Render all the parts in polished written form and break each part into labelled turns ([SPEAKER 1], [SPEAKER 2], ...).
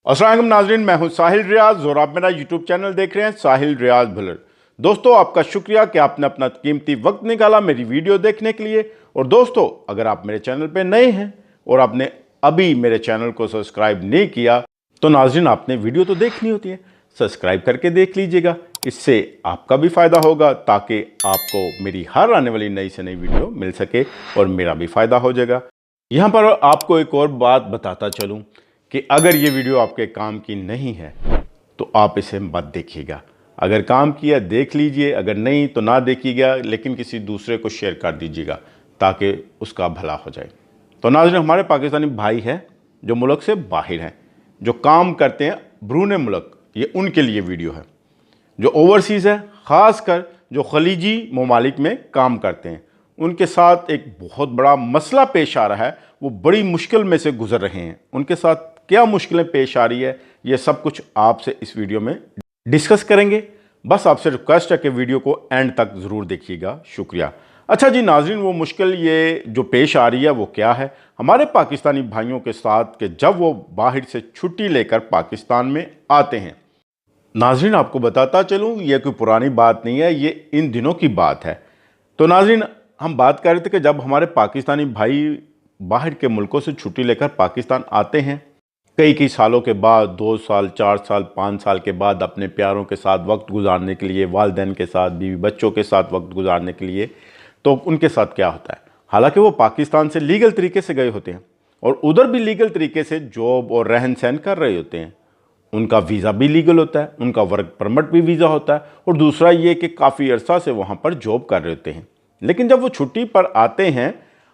[SPEAKER 1] अस्सलाम वालेकुम नाज़रीन, मैं हूं साहिल रियाज और आप मेरा यूट्यूब चैनल देख रहे हैं साहिल रियाज भुल्लर। दोस्तों, आपका शुक्रिया कि आपने अपना कीमती वक्त निकाला मेरी वीडियो देखने के लिए। और दोस्तों, अगर आप मेरे चैनल पे नए हैं और आपने अभी मेरे चैनल को सब्सक्राइब नहीं किया तो नाज़रीन आपने वीडियो तो देखनी होती है, सब्सक्राइब करके देख लीजिएगा। इससे आपका भी फ़ायदा होगा ताकि आपको मेरी हर आने वाली नई से नई वीडियो मिल सके और मेरा भी फ़ायदा हो जाएगा। यहाँ पर आपको एक और बात बताता चलूँ कि अगर ये वीडियो आपके काम की नहीं है तो आप इसे मत देखिएगा। अगर काम किया देख लीजिए, अगर नहीं तो ना देखिएगा, लेकिन किसी दूसरे को शेयर कर दीजिएगा ताकि उसका भला हो जाए। तो नाज़रीन, हमारे पाकिस्तानी भाई हैं जो मुल्क से बाहर हैं, जो काम करते हैं ब्रूने मुल्क, ये उनके लिए वीडियो है। जो ओवरसीज़ है, ख़ास कर जो खलीजी ममालिक में काम करते हैं, उनके साथ एक बहुत बड़ा मसला पेश आ रहा है। वो बड़ी मुश्किल में से गुजर रहे हैं। उनके साथ क्या मुश्किलें पेश आ रही है, ये सब कुछ आपसे इस वीडियो में डिस्कस करेंगे। बस आपसे रिक्वेस्ट है कि वीडियो को एंड तक ज़रूर देखिएगा। शुक्रिया। अच्छा जी नाज़रीन, वो मुश्किल ये जो पेश आ रही है वो क्या है हमारे पाकिस्तानी भाइयों के साथ कि जब वो बाहर से छुट्टी लेकर पाकिस्तान में आते हैं। नाज़रीन, आपको बताता चलूँ, ये कोई पुरानी बात नहीं है, ये इन दिनों की बात है। तो नाज़रीन, हम बात कर रहे थे कि जब हमारे पाकिस्तानी भाई बाहर के मुल्कों से छुट्टी लेकर पाकिस्तान आते हैं, कई सालों के बाद, 2 साल, 4 साल, 5 साल के बाद अपने प्यारों के साथ वक्त गुजारने के लिए, वालिदैन के साथ, बीवी बच्चों के साथ वक्त गुजारने के लिए, तो उनके साथ क्या होता है, हालांकि वो पाकिस्तान से लीगल तरीके से गए होते हैं और उधर भी लीगल तरीके से जॉब और रहन सहन कर रहे होते हैं। उनका वीज़ा भी लीगल होता है, उनका वर्क परमिट भी वीज़ा होता है, और दूसरा ये कि काफ़ी अरसा से वहाँ पर जॉब कर रहे होते हैं। लेकिन जब वो छुट्टी पर आते हैं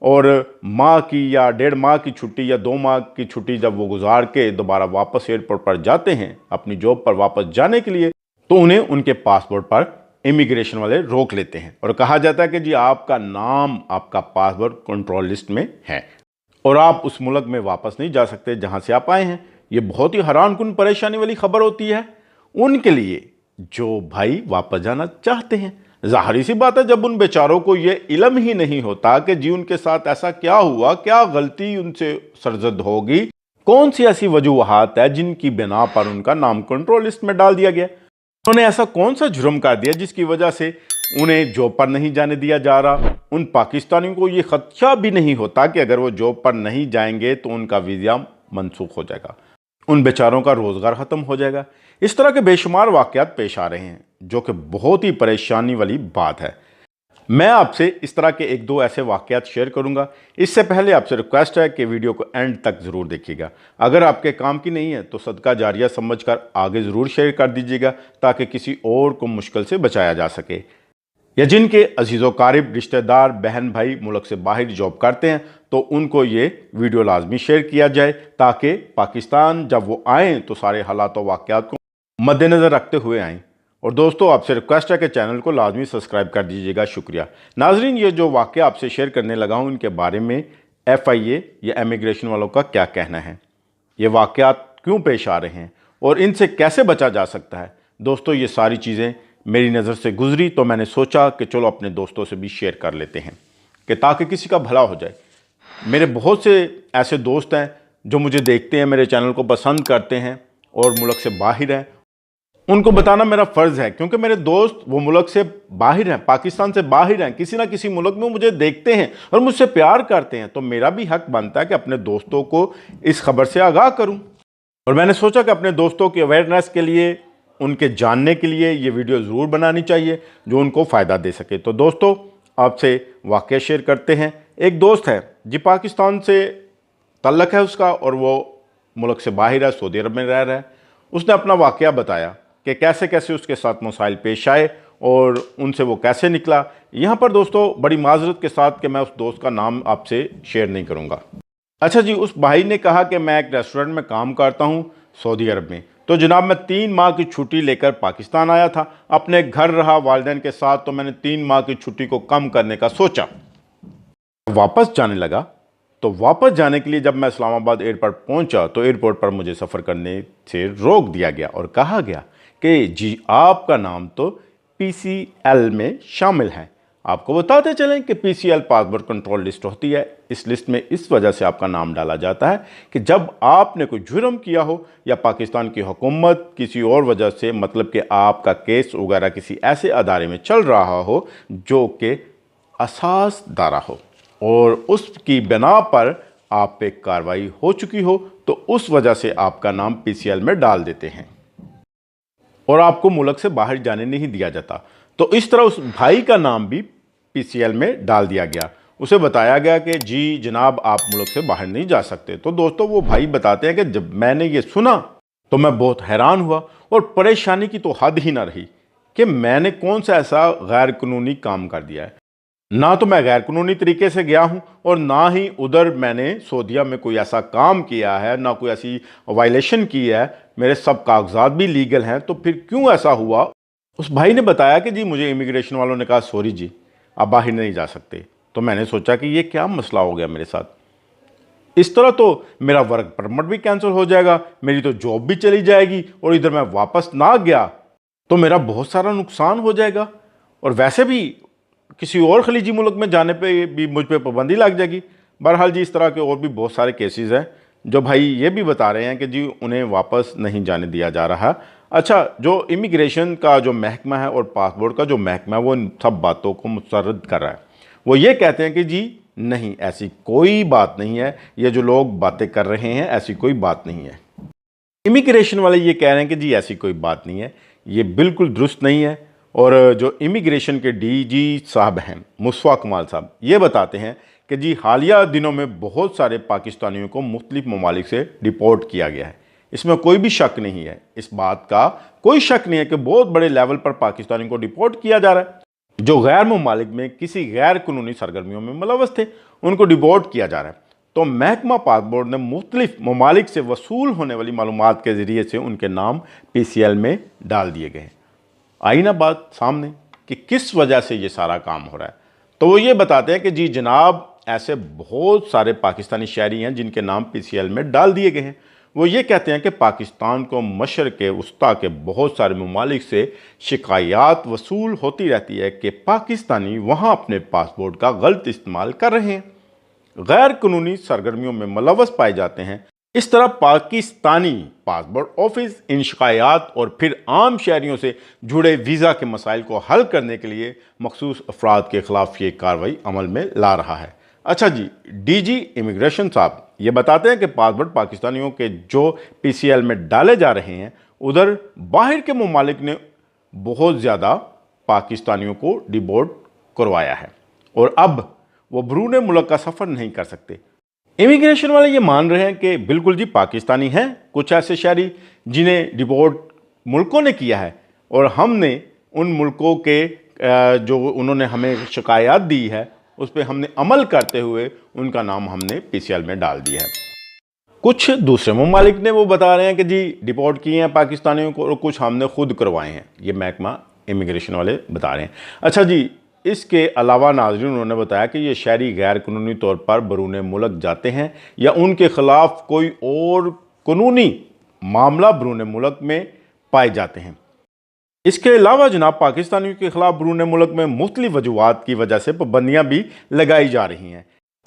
[SPEAKER 1] और माह की या 1.5 माह की छुट्टी या 2 माह की छुट्टी जब वो गुजार के दोबारा वापस एयरपोर्ट पर जाते हैं अपनी जॉब पर वापस जाने के लिए, तो उन्हें उनके पासपोर्ट पर इमिग्रेशन वाले रोक लेते हैं और कहा जाता है कि जी आपका नाम आपका पासपोर्ट कंट्रोल लिस्ट में है और आप उस मुल्क में वापस नहीं जा सकते जहाँ से आप आए हैं। ये बहुत ही हैरानकुन परेशानी वाली खबर होती है उनके लिए जो भाई वापस जाना चाहते हैं। ज़ाहिर सी बात है, जब उन बेचारों को ये इल्म ही नहीं होता कि जी उनके साथ ऐसा क्या हुआ, क्या गलती उनसे सरजद होगी, कौन सी ऐसी वजूहात है जिनकी बिना पर उनका नाम कंट्रोल लिस्ट में डाल दिया गया, उन्होंने ऐसा कौन सा जुर्म कर दिया जिसकी वजह से उन्हें जॉब पर नहीं जाने दिया जा रहा। उन पाकिस्तानियों को ये खदशा भी नहीं होता कि अगर वो जॉब पर नहीं जाएंगे तो उनका वीज़ा मनसूख हो जाएगा, उन बेचारों का रोज़गार ख़त्म हो जाएगा। इस तरह के बेशुमार वाक़यात पेश आ रहे हैं जो कि बहुत ही परेशानी वाली बात है। मैं आपसे इस तरह के 1-2 ऐसे वाक़यात शेयर करूंगा। इससे पहले आपसे रिक्वेस्ट है कि वीडियो को एंड तक ज़रूर देखिएगा। अगर आपके काम की नहीं है तो सदका जारिया समझकर आगे ज़रूर शेयर कर दीजिएगा ताकि किसी और को मुश्किल से बचाया जा सके, या जिनके अजीज़ो क़रीब रिश्तेदार बहन भाई मुल्क से बाहर जॉब करते हैं तो उनको ये वीडियो लाजमी शेयर किया जाए ताकि पाकिस्तान जब वो आएँ तो सारे हालात व वाक़यात को मद्देनज़र रखते हुए आएँ। और दोस्तों, आपसे रिक्वेस्ट है कि चैनल को लाजमी सब्सक्राइब कर दीजिएगा। शुक्रिया। नाज़रीन, ये जो वाक़या आपसे शेयर करने लगा हूँ इनके बारे में FIA या इमिग्रेशन वालों का क्या कहना है, ये वाक़यात क्यों पेश आ रहे हैं और इनसे कैसे बचा जा सकता है। दोस्तों, ये सारी चीज़ें मेरी नज़र से गुजरी तो मैंने सोचा कि चलो अपने दोस्तों से भी शेयर कर लेते हैं कि ताकि किसी का भला हो जाए। मेरे बहुत से ऐसे दोस्त हैं जो मुझे देखते हैं, मेरे चैनल को पसंद करते हैं और मुल्क से बाहर हैं, उनको बताना मेरा फ़र्ज़ है क्योंकि मेरे दोस्त वो मुल्क से बाहर हैं, पाकिस्तान से बाहर हैं, किसी ना किसी मुल्क में मुझे देखते हैं और मुझसे प्यार करते हैं, तो मेरा भी हक बनता है कि अपने दोस्तों को इस खबर से आगाह करूं। और मैंने सोचा कि अपने दोस्तों की अवेयरनेस के लिए, उनके जानने के लिए ये वीडियो ज़रूर बनानी चाहिए जो उनको फ़ायदा दे सके। तो दोस्तों, आपसे वाक़या शेयर करते हैं। एक दोस्त है जी, पाकिस्तान से तल्लक है उसका और वो मुल्क से बाहर है, सऊदी अरब में रह रहा है। उसने अपना वाक़या बताया कि कैसे कैसे उसके साथ मसाइल पेश आए और उनसे वो कैसे निकला। यहाँ पर दोस्तों बड़ी माजरत के साथ कि मैं उस दोस्त का नाम आपसे शेयर नहीं करूँगा। अच्छा जी, उस भाई ने कहा कि मैं एक रेस्टोरेंट में काम करता हूँ सऊदी अरब में, तो जनाब मैं 3 माह की छुट्टी लेकर पाकिस्तान आया था, अपने घर रहा वालिदैन के साथ, तो मैंने 3 माह की छुट्टी को कम करने का सोचा, वापस जाने लगा। तो वापस जाने के लिए जब मैं इस्लामाबाद एयरपोर्ट पहुंचा तो एयरपोर्ट पर मुझे सफ़र करने से रोक दिया गया और कहा गया कि जी आपका नाम तो PCL में शामिल है, آپ کو بتاتے چلیں کہ PCL پاسپورٹ کنٹرول لسٹ ہوتی ہے. اس لسٹ میں اس وجہ سے آپ کا نام ڈالا جاتا ہے کہ جب آپ نے کوئی جرم کیا ہو یا پاکستان کی حکومت کسی اور وجہ سے مطلب کہ آپ کا کیس وغیرہ کسی ایسے ادارے میں چل رہا ہو جو کہ اساس دارہ ہو اور اس کی بنا پر آپ پہ کارروائی ہو چکی ہو تو اس وجہ سے آپ کا نام PCL میں ڈال دیتے ہیں اور آپ کو ملک سے باہر جانے نہیں دیا جاتا. تو اس طرح اس بھائی کا نام بھی PCL میں ڈال دیا گیا. اسے بتایا گیا کہ جی جناب آپ ملک سے باہر نہیں جا سکتے. تو دوستو وہ بھائی بتاتے ہیں کہ جب میں نے یہ سنا تو میں بہت حیران ہوا اور پریشانی کی تو حد ہی نہ رہی کہ میں نے کون سا ایسا غیر قانونی کام کر دیا ہے. نہ تو میں غیر قانونی طریقے سے گیا ہوں اور نہ ہی ادھر میں نے سعودیہ میں کوئی ایسا کام کیا ہے، نہ کوئی ایسی وائلیشن کی ہے. میرے سب کاغذات بھی لیگل ہیں. تو پھر کیوں ایسا ہوا؟ اس بھائی نے بتایا کہ جی مجھے امیگریشن والوں نے کہا سوری جی آپ باہر نہیں جا سکتے. تو میں نے سوچا کہ یہ کیا مسئلہ ہو گیا میرے ساتھ. اس طرح تو میرا ورک پرمٹ بھی کینسل ہو جائے گا، میری تو جاب بھی چلی جائے گی اور ادھر میں واپس نہ گیا تو میرا بہت سارا نقصان ہو جائے گا اور ویسے بھی کسی اور خلیجی ملک میں جانے پہ بھی مجھ پہ پابندی لگ جائے گی. بہرحال جی اس طرح کے اور بھی بہت سارے کیسز ہیں جو بھائی یہ بھی بتا رہے ہیں کہ جی انہیں واپس نہیں جانے دیا جا رہا. اچھا جو امیگریشن کا جو محکمہ ہے اور پاسپورٹ کا جو محکمہ ہے وہ ان سب باتوں کو مسترد کر رہا ہے. وہ یہ کہتے ہیں کہ جی نہیں ایسی کوئی بات نہیں ہے، یہ جو لوگ باتیں کر رہے ہیں ایسی کوئی بات نہیں ہے. امیگریشن والے یہ کہہ رہے ہیں کہ جی ایسی کوئی بات نہیں ہے، یہ بالکل درست نہیں ہے. اور جو امیگریشن کے DG صاحب ہیں مصطفیٰ کمال صاحب یہ بتاتے ہیں کہ جی حالیہ دنوں میں بہت سارے پاکستانیوں کو مختلف ممالک سے ڈیپورٹ کیا گیا ہے. اس میں کوئی بھی شک نہیں ہے، اس بات کا کوئی شک نہیں ہے کہ بہت بڑے لیول پر پاکستانیوں کو ڈیپورٹ کیا جا رہا ہے. جو غیر ممالک میں کسی غیر قانونی سرگرمیوں میں ملوث تھے ان کو ڈیپورٹ کیا جا رہا ہے. تو محکمہ پاسپورٹ نے مختلف ممالک سے وصول ہونے والی معلومات کے ذریعے سے ان کے نام PCL میں ڈال دیے گئے ہیں. آئی نا بات سامنے کہ کس وجہ سے یہ سارا کام ہو رہا ہے. تو وہ یہ بتاتے ہیں کہ جی جناب ایسے بہت سارے پاکستانی شہری ہیں جن کے نام PCL میں ڈال دیے گئے ہیں. وہ یہ کہتے ہیں کہ پاکستان کو مشرق وسطیٰ کے بہت سارے ممالک سے شکایات وصول ہوتی رہتی ہے کہ پاکستانی وہاں اپنے پاسپورٹ کا غلط استعمال کر رہے ہیں، غیر قانونی سرگرمیوں میں ملوث پائے جاتے ہیں. اس طرح پاکستانی پاسپورٹ آفس ان شکایات اور پھر عام شہریوں سے جڑے ویزا کے مسائل کو حل کرنے کے لیے مخصوص افراد کے خلاف یہ کارروائی عمل میں لا رہا ہے. اچھا جی DG امیگریشن صاحب یہ بتاتے ہیں کہ پاسپورٹ پاکستانیوں کے جو PCL میں ڈالے جا رہے ہیں ادھر باہر کے ممالک نے بہت زیادہ پاکستانیوں کو ڈیپورٹ کروایا ہے اور اب وہ بیرون ملک کا سفر نہیں کر سکتے. امیگریشن والے یہ مان رہے ہیں کہ بالکل جی پاکستانی ہیں کچھ ایسے شہری جنہیں ڈیپورٹ ملکوں نے کیا ہے اور ہم نے ان ملکوں کے جو انہوں نے ہمیں شکایات دی ہے اس پہ ہم نے عمل کرتے ہوئے ان کا نام ہم نے PCL میں ڈال دیا ہے. کچھ دوسرے ممالک نے وہ بتا رہے ہیں کہ جی ڈیپورٹ کیے ہیں پاکستانیوں کو اور کچھ ہم نے خود کروائے ہیں. یہ محکمہ امیگریشن والے بتا رہے ہیں. اچھا جی اس کے علاوہ ناظرین انہوں نے بتایا کہ یہ شہری غیر قانونی طور پر بیرون ملک جاتے ہیں یا ان کے خلاف کوئی اور قانونی معاملہ بیرون ملک میں پائے جاتے ہیں. اس کے علاوہ جناب پاکستانیوں کے خلاف بیرون ملک میں مختلف وجوہات کی وجہ سے پابندیاں بھی لگائی جا رہی ہیں.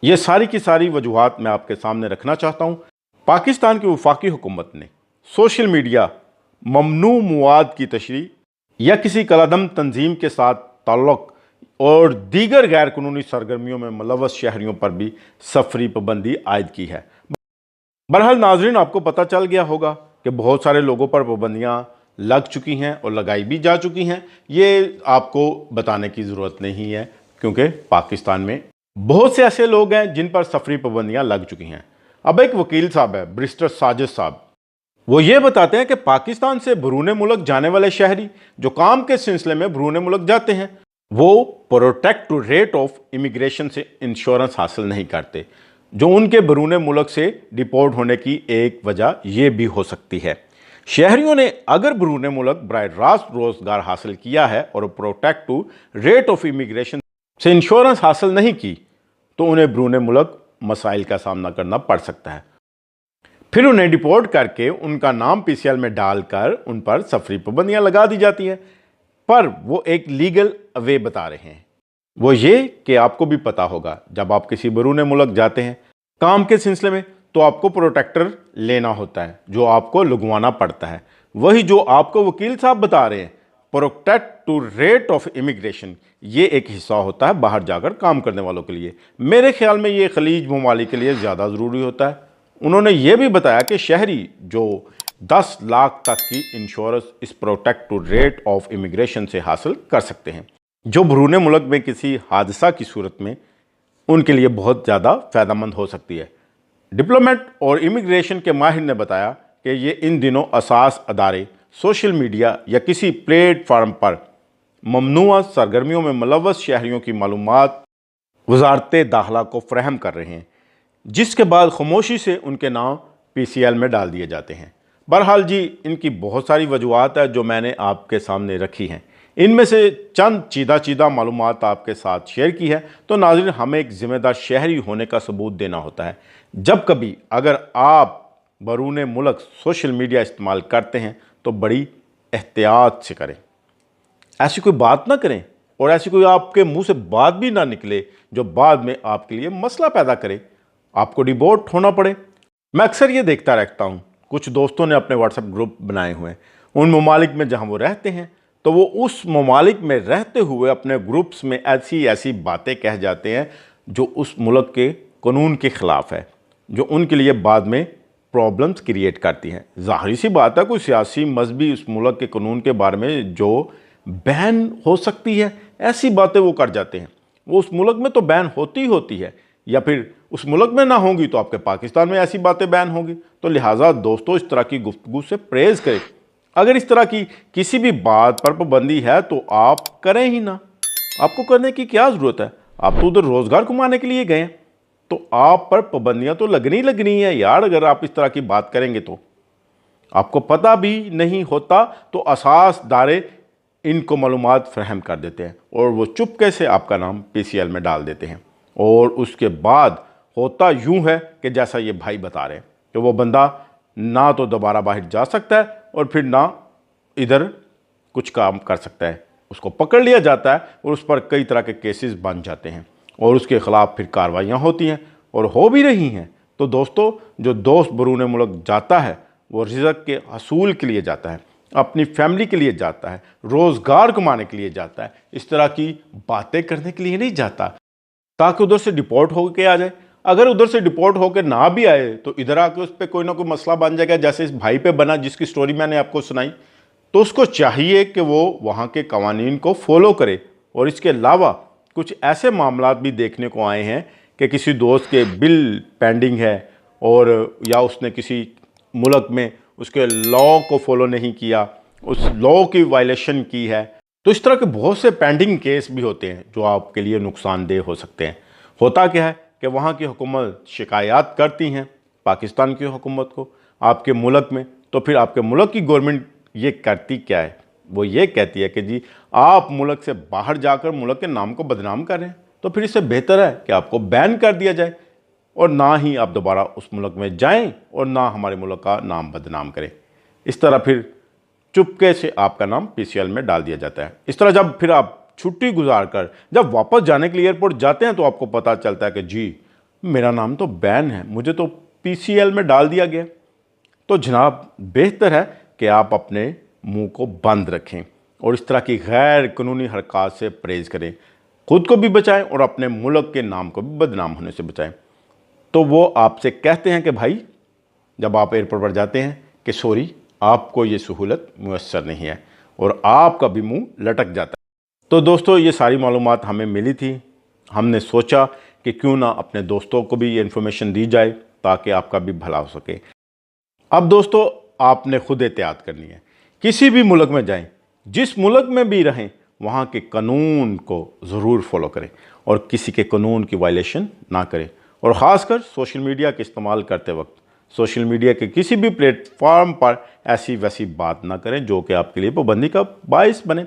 [SPEAKER 1] یہ ساری کی ساری وجوہات میں آپ کے سامنے رکھنا چاہتا ہوں. پاکستان کی وفاقی حکومت نے سوشل میڈیا، ممنوع مواد کی تشریح یا کسی کالعدم تنظیم کے ساتھ تعلق اور دیگر غیر قانونی سرگرمیوں میں ملوث شہریوں پر بھی سفری پابندی عائد کی ہے. بہرحال ناظرین آپ کو پتہ چل گیا ہوگا کہ بہت سارے لوگوں پر پابندیاں لگ چکی ہیں اور لگائی بھی جا چکی ہیں. یہ آپ کو بتانے کی ضرورت نہیں ہے کیونکہ پاکستان میں بہت سے ایسے لوگ ہیں جن پر سفری پابندیاں لگ چکی ہیں. اب ایک وکیل صاحب ہے بریسٹر ساجد صاحب، وہ یہ بتاتے ہیں کہ پاکستان سے بیرون ملک جانے والے شہری جو کام کے سلسلے میں بیرون ملک جاتے ہیں وہ پروٹیکٹوریٹ آف امیگریشن سے انشورنس حاصل نہیں کرتے، جو ان کے بیرون ملک سے ڈیپورٹ ہونے کی ایک وجہ یہ بھی ہو سکتی ہے. شہریوں نے اگر بیرون ملک براہ راست روزگار حاصل کیا ہے اور پروٹیکٹوریٹ آف امیگریشن سے انشورنس حاصل نہیں کی تو انہیں بیرون ملک مسائل کا سامنا کرنا پڑ سکتا ہے. پھر انہیں ڈیپورٹ کر کے ان کا نام PCL میں ڈال کر ان پر سفری پابندیاں لگا دی جاتی ہیں. پر وہ ایک لیگل وے بتا رہے ہیں वो ये कि आपको भी पता होगा जब आप किसी बैरून मुल्क जाते हैं काम के सिलसिले में तो आपको प्रोटेक्टर लेना होता है जो आपको लगवाना पड़ता है। वही जो आपको वकील साहब बता रहे हैं protect to rate of immigration, ये एक हिस्सा होता है बाहर जाकर काम करने वालों के लिए। मेरे ख्याल में ये खलीज ममालिक के लिए ज़्यादा ज़रूरी होता है। उन्होंने ये भी बताया कि शहरी जो 10 लाख तक की इंश्योरेंस इस protect to rate of immigration से हासिल कर सकते हैं, जो बैरून मुल्क में किसी हादसा की सूरत में उनके लिए बहुत ज़्यादा फ़ायदेमंद हो सकती है। डिप्लोमेट और इमिग्रेशन के माहिर ने बताया कि ये इन दिनों असास अदारे सोशल मीडिया या किसी प्लेटफार्म पर ममनुआ सरगर्मियों में मुलव्वस शहरियों की मालूमात वजारत दाखिला को फराहम कर रहे हैं, जिसके बाद खामोशी से उनके नाम PCL में डाल दिए जाते हैं। बहरहाल जी, इनकी बहुत सारी वजूहत है जो मैंने आपके सामने रखी हैं। इनमें से चंद चीदा मालूमात आपके साथ शेयर की है। तो नाज़रीन, हमें एक ज़िम्मेदार शहरी होने का सबूत देना होता है। जब कभी अगर आप बैरून मुल्क सोशल मीडिया इस्तेमाल करते हैं तो बड़ी एहतियात से करें, ऐसी कोई बात ना करें और ऐसी कोई आपके मुंह से बात भी ना निकले जो बाद में आपके लिए मसला पैदा करे, आपको डिपोर्ट होना पड़े। मैं अक्सर ये देखता रहता हूँ, कुछ दोस्तों ने अपने व्हाट्सएप ग्रुप बनाए हुए हैं उन ममालिक में जहाँ वो रहते हैं, तो वो उस ममालिक में रहते हुए अपने ग्रुप्स में ऐसी बातें कह जाते हैं जो उस मुल्क के कानून के ख़िलाफ़ है, जो उनके लिए बाद में प्रॉब्लम्स क्रिएट करती हैं। ज़ाहिर सी बात है, कोई सियासी मजहबी उस मुल्क के कानून के बारे में जो बैन हो सकती है, ऐसी बातें वो कर जाते हैं। वो उस मुल्क में तो बैन होती है, या फिर उस मुल्क में ना होंगी तो आपके पाकिस्तान में ऐसी बातें बैन होंगी। तो लिहाजा दोस्तों, इस तरह की गुफ्तगू से परहेज़ करें। अगर इस तरह की किसी भी बात पर पाबंदी है तो आप करें ही ना, आपको करने की क्या ज़रूरत है? आप तो उधर रोज़गार कमाने के लिए गए हैं, तो आप पर पाबंदियां तो लगनी है यार। अगर आप इस तरह की बात करेंगे तो आपको पता भी नहीं होता तो असास दारे इनको मालूमात फराहम कर देते हैं और वो चुपके से आपका नाम PCL में डाल देते हैं। और उसके बाद होता यूं है कि जैसा ये भाई बता रहे हैं कि वो बंदा ना तो दोबारा बाहर जा सकता है और फिर ना इधर कुछ काम कर सकता है। उसको पकड़ लिया जाता है और उस पर कई तरह के केसेस बन जाते हैं और उसके ख़िलाफ़ फिर कार्रवाइयाँ होती हैं और हो भी रही हैं। तो दोस्तों, जो दोस्त बैरून मुल्क जाता है वो रिज़्क़ के हसूल के लिए जाता है, अपनी फैमिली के लिए जाता है, रोज़गार कमाने के लिए जाता है, इस तरह की बातें करने के लिए नहीं जाता ताकि उधर से डिपोर्ट होकर आ जाए। अगर उधर से डिपोर्ट होकर ना भी आए तो इधर आके उस पर कोई ना कोई मसला बन जाएगा, जैसे इस भाई पे बना जिसकी स्टोरी मैंने आपको सुनाई। तो उसको चाहिए कि वो वहाँ के कवानीन को फॉलो करे। और इसके अलावा कुछ ऐसे मामलात भी देखने को आए हैं कि किसी दोस्त के बिल पेंडिंग है और या उसने किसी मुल्क में उसके लॉ को फॉलो नहीं किया, उस लॉ की वायलेशन की है। तो इस तरह के बहुत से पेंडिंग केस भी होते हैं जो आपके लिए नुकसानदेह हो सकते हैं। होता क्या है कि वहाँ की हुकूमत शिकायत करती हैं पाकिस्तान की हुकूमत को आपके मुल्क में, तो फिर आपके मुल्क की गवर्नमेंट ये करती क्या है? वो ये कहती है कि जी आप मुल्क से बाहर जाकर मुल्क के नाम को बदनाम कर रहे हैं, तो फिर इससे बेहतर है कि आपको बैन कर दिया जाए और ना ही आप दोबारा उस मुल्क में जाएं और ना हमारे मुल्क का नाम बदनाम करें। इस तरह फिर चुपके से आपका नाम PCL में डाल दिया जाता है। इस तरह जब फिर आप छुट्टी गुजार कर जब वापस जाने के लिए एयरपोर्ट जाते हैं तो आपको पता चलता है कि जी मेरा नाम तो बैन है, मुझे तो PCL में डाल दिया गया। तो जनाब, बेहतर है कि आप अपने मुंह को बंद रखें और इस तरह की गैर कानूनी हरकत से परहेज़ करें, खुद को भी बचाएं और अपने मुल्क के नाम को भी बदनाम होने से बचाएं। तो वो आपसे कहते हैं कि भाई जब आप एयरपोर्ट पर जाते हैं कि सॉरी, आपको ये सहूलत मुयस्सर नहीं है और आपका भी मुंह लटक जाता है। तो दोस्तों, ये सारी मालूमात हमें मिली थी। हमने सोचा कि क्यों ना अपने दोस्तों को भी ये इन्फॉर्मेशन दी जाए ताकि आपका भी भला हो सके। अब दोस्तों, आपने खुद एहतियात करनी है। किसी भी मुल्क में जाएं, जिस मुल्क में भी रहें, वहाँ के कानून को ज़रूर फॉलो करें और किसी के कानून की वायलेशन ना करें। और ख़ासकर सोशल मीडिया के इस्तेमाल करते वक्त सोशल मीडिया के किसी भी प्लेटफॉर्म पर ऐसी वैसी बात ना करें जो कि आपके लिए पाबंदी का बायस बने,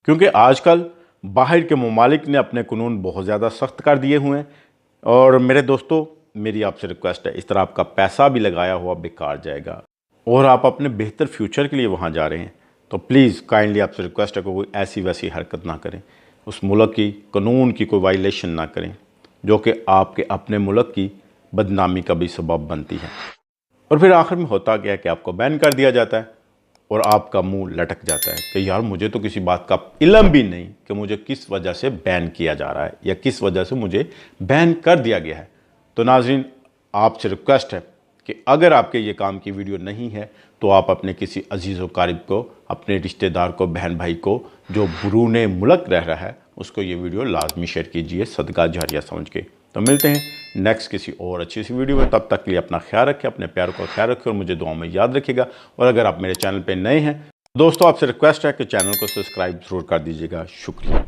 [SPEAKER 1] क्योंकि आजकल बाहर के ममालिक ने अपने कानून बहुत ज़्यादा सख्त कर दिए हुए हैं। और मेरे दोस्तों, मेरी आपसे रिक्वेस्ट है, इस तरह आपका पैसा भी लगाया हुआ बेकार जाएगा और आप अपने बेहतर फ्यूचर के लिए वहाँ जा रहे हैं। तो प्लीज़ काइंडली आपसे रिक्वेस्ट है कि कोई ऐसी वैसी हरकत ना करें। उस मुल्क की कानून की कोई वायलेशन ना करें जो कि आपके अपने मुल्क की बदनामी का भी सबब बनती है। और फिर आखिर में होता क्या है कि आपको बैन कर दिया जाता है और आपका मुंह लटक जाता है कि यार मुझे तो किसी बात का इल्म भी नहीं कि मुझे किस वजह से बैन किया जा रहा है या किस वजह से मुझे बैन कर दिया गया है। तो नाज़रीन, आपसे रिक्वेस्ट है कि अगर आपके ये काम की वीडियो नहीं है तो आप अपने किसी अजीज़ व क़रीब को, अपने रिश्तेदार को, बहन भाई को जो बरूने मुल्क रह रहा है, उसको ये वीडियो लाजमी शेयर कीजिए सदका जारिया समझ के। तो मिलते हैं नेक्स्ट किसी और अच्छी सी वीडियो में। तब तक के लिए अपना ख्याल रखें, अपने प्यार का ख्याल रखें और मुझे दुआओं में याद रखिएगा। और अगर आप मेरे चैनल पर नए हैं दोस्तों, आपसे रिक्वेस्ट है कि चैनल को सब्सक्राइब ज़रूर कर दीजिएगा। शुक्रिया।